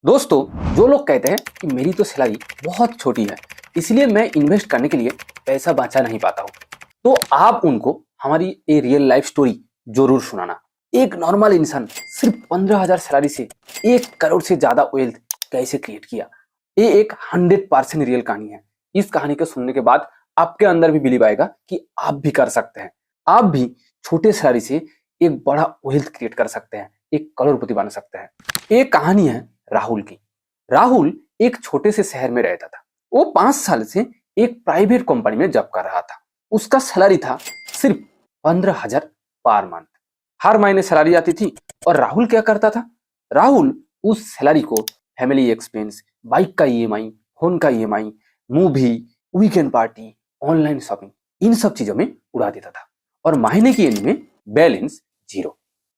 दोस्तों, जो लोग कहते हैं कि मेरी तो सैलरी बहुत छोटी है, इसलिए मैं इन्वेस्ट करने के लिए पैसा बचा नहीं पाता हूँ, तो आप उनको हमारी ये रियल लाइफ स्टोरी जरूर सुनाना। एक नॉर्मल इंसान सिर्फ 15,000 सैलरी से 1 करोड़ से ज्यादा वेल्थ कैसे क्रिएट किया। ये एक 100% रियल कहानी है। इस कहानी को सुनने के बाद आपके अंदर भी बिलीव आएगा कि आप भी कर सकते हैं। आप भी छोटे सैलरी से एक बड़ा वेल्थ क्रिएट कर सकते हैं, 1 करोड़पति बन सकते हैं। ये कहानी है राहुल की। राहुल एक छोटे से शहर में रहता था। वो 5 साल से एक प्राइवेट कंपनी में जॉब कर रहा था। उसका सैलरी था सिर्फ 15,000 पर मंथ। हर महीने सैलरी आती थी और राहुल क्या करता था? राहुल उस सैलरी को फैमिली एक्सपेंस, बाइक का ईएमआई, फोन का EMI, movie, weekend party, online shopping, इन सब चीजों में उड़ा देता था और महीने की एंड में बैलेंस 0।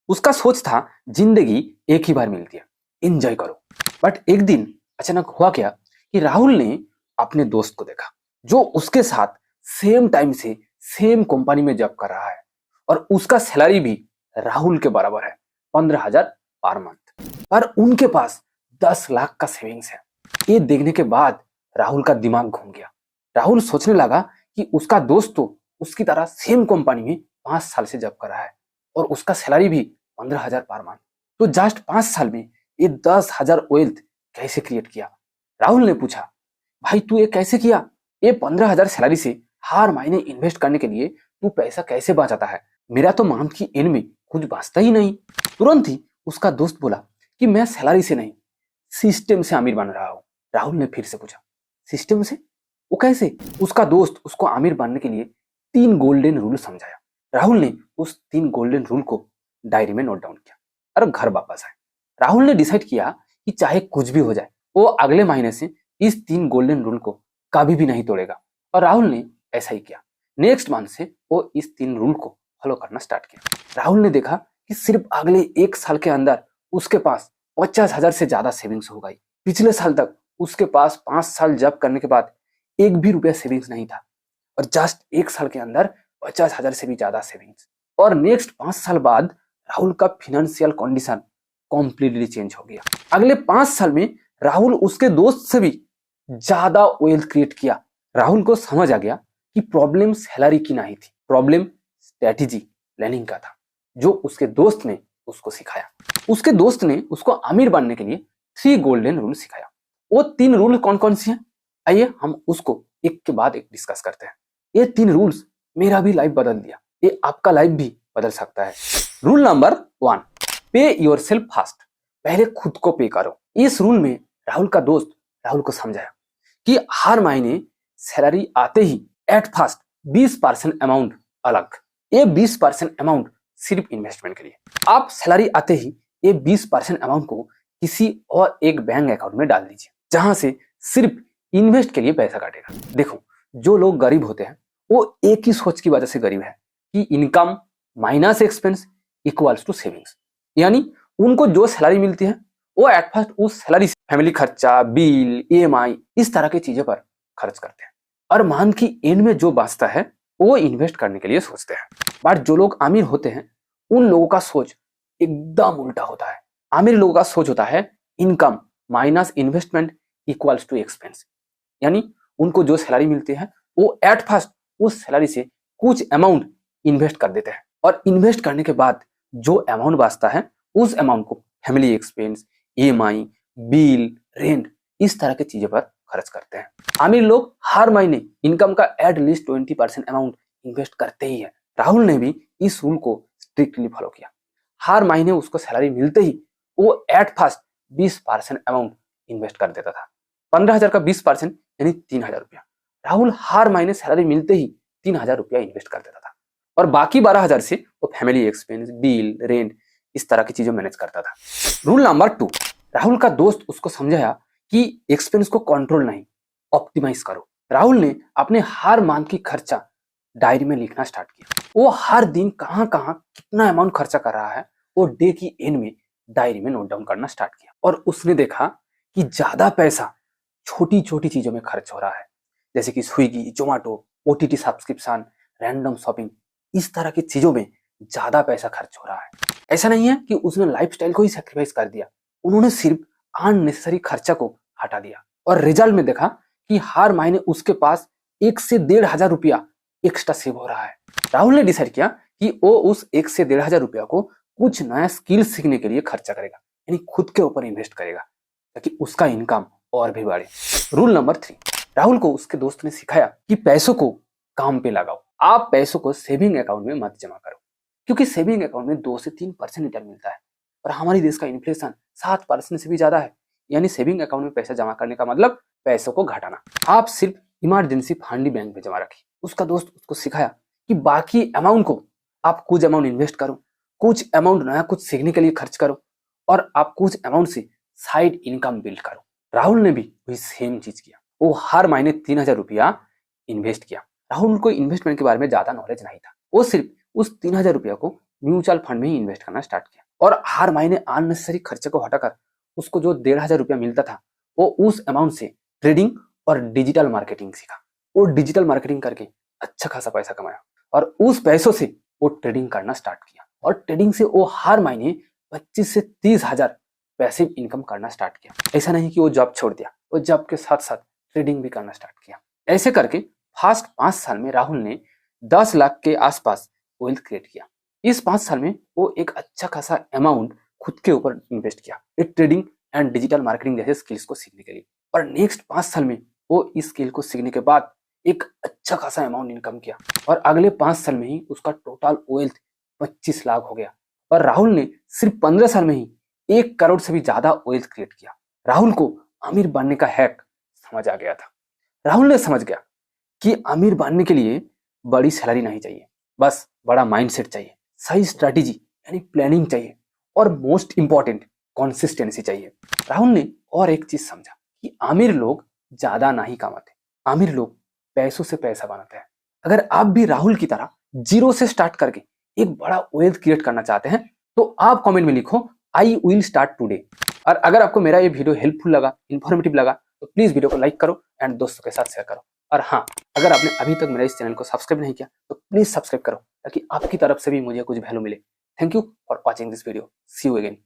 उसका सोच था जिंदगी एक ही बार मिलती है, एंजॉय करो। बट एक दिन अचानक हुआ क्या कि राहुल ने अपने दोस्त को देखा जो उसके साथ सेम टाइम से सेम कंपनी में जॉब कर रहा है और उसका सैलरी भी राहुल के बराबर है, 15,000 पर मंथ। पर उनके पास 10 लाख का सेविंग्स है। ये देखने के बाद राहुल का दिमाग घूम गया। राहुल सोचने लगा कि उसका दोस्त तो उसकी तरह सेम कंपनी में 5 साल से जॉब कर रहा है और उसका सैलरी भी 15,000 पर मंथ। तो जस्ट 5 साल में ये 10,000 वेल्थ कैसे क्रिएट किया? राहुल ने पूछा, भाई तू ये कैसे किया? ये 15,000 सैलरी से हर महीने इन्वेस्ट करने के लिए तू पैसा कैसे बचाता है? मेरा तो मंथ की एंड में कुछ बचता ही नहीं। तुरंत ही उसका दोस्त बोला कि मैं सैलरी से नहीं, सिस्टम से अमीर बन रहा हूँ। राहुल ने फिर से पूछा, सिस्टम से? वो कैसे? उसका दोस्त उसको अमीर बनने के लिए 3 गोल्डन रूल समझाया। राहुल ने उस 3 गोल्डन रूल को डायरी में नोट डाउन किया और घर वापस आए। राहुल ने डिसाइड किया कि चाहे कुछ भी हो जाए, वो अगले महीने से इस 3 गोल्डन रूल को कभी भी नहीं तोड़ेगा। और राहुल ने ऐसा ही किया। नेक्स्ट मंथ से वो इस 3 रूल को फॉलो करना स्टार्ट किया। राहुल ने देखा कि सिर्फ अगले 1 साल के अंदर उसके पास 50,000 से ज्यादा सेविंग्स हो गई। पिछले साल तक उसके पास 5 साल जॉब करने के बाद एक भी रुपया सेविंग्स नहीं था और जस्ट 1 साल के अंदर 50,000 से भी ज्यादा सेविंग्स। और नेक्स्ट 5 साल बाद राहुल का फाइनेंशियल कंडीशन कॉम्प्लीटली चेंज हो गया। अगले 5 साल में राहुल उसके दोस्त से भी ज्यादा वेल्थ क्रिएट किया। राहुल को समझ आ गया कि प्रॉब्लम सैलरी की नहीं थी, प्रॉब्लम स्ट्रेटेजी प्लानिंग का था, जो उसके दोस्त ने उसको सिखाया। उसके दोस्त ने उसको अमीर बनने के लिए 3 गोल्डन रूल सिखाया। वो 3 रूल कौन कौन सी हैं? आइए हम उसको एक के बाद एक डिस्कस करते हैं। ये 3 रूल्स मेरा भी लाइफ बदल दिया, ये आपका लाइफ भी बदल सकता है। रूल नंबर 1, पे योर सेल्फ फास्ट। पहले खुद को पे करो। इस रूल में राहुल का दोस्त राहुल को समझाया कि हर महीने सैलरी आते ही एट फर्स्ट 20% अमाउंट अलग, ये 20% अमाउंट सिर्फ इन्वेस्टमेंट के लिए। आप सैलरी आते ही ये 20% अमाउंट को किसी और एक बैंक अकाउंट में डाल दीजिए, जहां से सिर्फ इन्वेस्ट के लिए पैसा काटेगा। देखो, जो लोग गरीब होते हैं वो एक ही सोच की वजह से गरीब है कि income minus expense equals to savings. यानी उनको जो सैलरी मिलती है वो एट फर्स्ट उस सैलरी से फैमिली खर्चा, बिल, ईएमआई, इस तरह की चीजों पर खर्च करते हैं और मंथ की एंड में जो बचता है वो इन्वेस्ट करने के लिए सोचते हैं। बट जो लोग अमीर होते हैं उन लोगों का सोच एकदम उल्टा होता है। अमीर लोगों का सोच होता है income minus investment equals to expense. यानी उनको जो सैलरी मिलती है वो एट फर्स्ट उस सैलरी से कुछ अमाउंट इन्वेस्ट कर देते हैं और इन्वेस्ट करने के बाद जो अमाउंट बचता है उस अमाउंट को family expense, EMI, bill, rent, इस तरह की चीजों पर खर्च करते हैं। अमीर लोग हर महीने इनकम का एट लीस्ट 20% अमाउंट इन्वेस्ट करते ही है। राहुल ने भी इस रूल को स्ट्रिक्टली फॉलो किया। हर महीने उसको सैलरी मिलते ही वो एट फर्स्ट 20% अमाउंट इन्वेस्ट कर देता था। 15,000 का 20% यानी 3,000 रुपया। राहुल हर महीने सैलरी मिलते ही 3,000 रुपया इन्वेस्ट कर देता था और बाकी 12,000 से वो फैमिली एक्सपेंस, बिल, रेंट, इस तरह की चीजें मैनेज करता था। रूल नंबर 2, राहुल का दोस्त उसको समझाया कि एक्सपेंस को कंट्रोल नहीं, ऑप्टिमाइज करो। राहुल ने अपने हर मंथ की खर्चा डायरी में लिखना स्टार्ट किया। वो हर दिन कहां कहां कितना अमाउंट खर्चा कर रहा है वो डे की एंड में डायरी में नोट डाउन करना स्टार्ट किया और उसने देखा कि ज्यादा पैसा छोटी छोटी चीजों में खर्च हो रहा है, जैसे कि Swiggy, Zomato, OTT subscription, random shopping, इस तरह की चीजों में ज्यादा पैसा खर्च हो रहा है। ऐसा नहीं है कि उसने लाइफस्टाइल को ही सैक्रिफाइस कर दिया, उन्होंने सिर्फ अननेसेसरी खर्चा को हटा दिया और रिजल्ट में देखा कि हर महीने उसके पास 1 से 1,500 रुपया एक्स्ट्रा सेव हो रहा है। राहुल ने डिसाइड किया कि वो उस 1 से 1,500 रुपया को कुछ नया स्किल सीखने के लिए खर्चा करेगा, यानी खुद के ऊपर इन्वेस्ट करेगा ताकि उसका इनकम और भी बढ़े। रूल नंबर 3, राहुल को उसके दोस्त ने सिखाया कि पैसों को काम पे लगाओ। आप पैसों को सेविंग अकाउंट में मत जमा करो, क्योंकि सेविंग अकाउंट में 2 से 3% रिटर्न मिलता है और हमारे देश का इन्फ्लेशन 7% से भी ज्यादा है। यानी सेविंग अकाउंट में पैसा जमा करने का मतलब पैसों को घटाना। आप सिर्फ इमरजेंसी फंड ही बैंक में जमा रखिए। उसका दोस्त उसको सिखाया कि बाकी अमाउंट को आप कुछ अमाउंट इन्वेस्ट करो, कुछ अमाउंट नया कुछ सीखने के लिए खर्च करो और आप कुछ अमाउंट से साइड इनकम बिल्ड करो। राहुल ने भी वही सेम चीज किया। वो हर महीने 3,000 रुपया इन्वेस्ट किया। राहुल को इन्वेस्टमेंट के बारे में ज्यादा नॉलेज नहीं था। वो सिर्फ उस 3,000 रुपया को म्यूचुअल फंड में ही इन्वेस्ट करना स्टार्ट किया और हर महीने अननेसेसरी खर्चे को हटाकर उसको जो 1,500 रुपया मिलता था वो उस अमाउंट से ट्रेडिंग और डिजिटल मार्केटिंग सीखा। वो डिजिटल मार्केटिंग करके अच्छा खासा पैसा कमाया और उस पैसों से वो ट्रेडिंग करना स्टार्ट किया और ट्रेडिंग से वो हर महीने 25 से 30 हजार पैसिव इनकम करना स्टार्ट किया। ऐसा नहीं कि वो जॉब छोड़ दिया, वो जॉब के साथ साथ ट्रेडिंग भी करना स्टार्ट किया। ऐसे करके फर्स्ट 5 साल में राहुल ने 10 लाख के आसपास वेल्थ क्रिएट किया। इस 5 साल में वो एक अच्छा खासा अमाउंट खुद के ऊपर इन्वेस्ट किया एक ट्रेडिंग एंड डिजिटल मार्केटिंग जैसे स्किल्स को सीखने के लिए। और नेक्स्ट 5 साल में वो इस स्किल को सीखने के बाद एक अच्छा खासा अमाउंट इनकम किया और अगले 5 साल में ही उसका टोटल वेल्थ 25 लाख हो गया। और राहुल ने सिर्फ 15 साल में ही 1 करोड़ से भी ज्यादा वेल्थ क्रिएट किया। राहुल को अमीर बनने का हैक समझ आ गया था। राहुल ने समझ गया कि अमीर बनने के लिए बड़ी सैलरी नहीं चाहिए, बस बड़ा माइंडसेट चाहिए, सही स्ट्रैटेजी यानी प्लानिंग चाहिए और मोस्ट इंपॉर्टेंट कंसिस्टेंसी चाहिए। राहुल ने और एक चीज समझा कि अमीर लोग ज्यादा नहीं कमाते, अमीर लोग पैसों से पैसा बनाते हैं। अगर आप भी राहुल की तरह जीरो से स्टार्ट करके एक बड़ा वेल्थ क्रिएट करना चाहते हैं तो आप कमेंट में लिखो आई विल स्टार्ट टुडे। और अगर आपको मेरा ये वीडियो हेल्पफुल लगा, इन्फॉर्मेटिव लगा तो प्लीज वीडियो को लाइक करो एंड दोस्तों के साथ शेयर करो। और हाँ, अगर आपने अभी तक मेरा इस चैनल को सब्सक्राइब नहीं किया तो प्लीज सब्सक्राइब करो ताकि आपकी तरफ से भी मुझे कुछ वैल्यू मिले। Thank you for watching this video. See you again.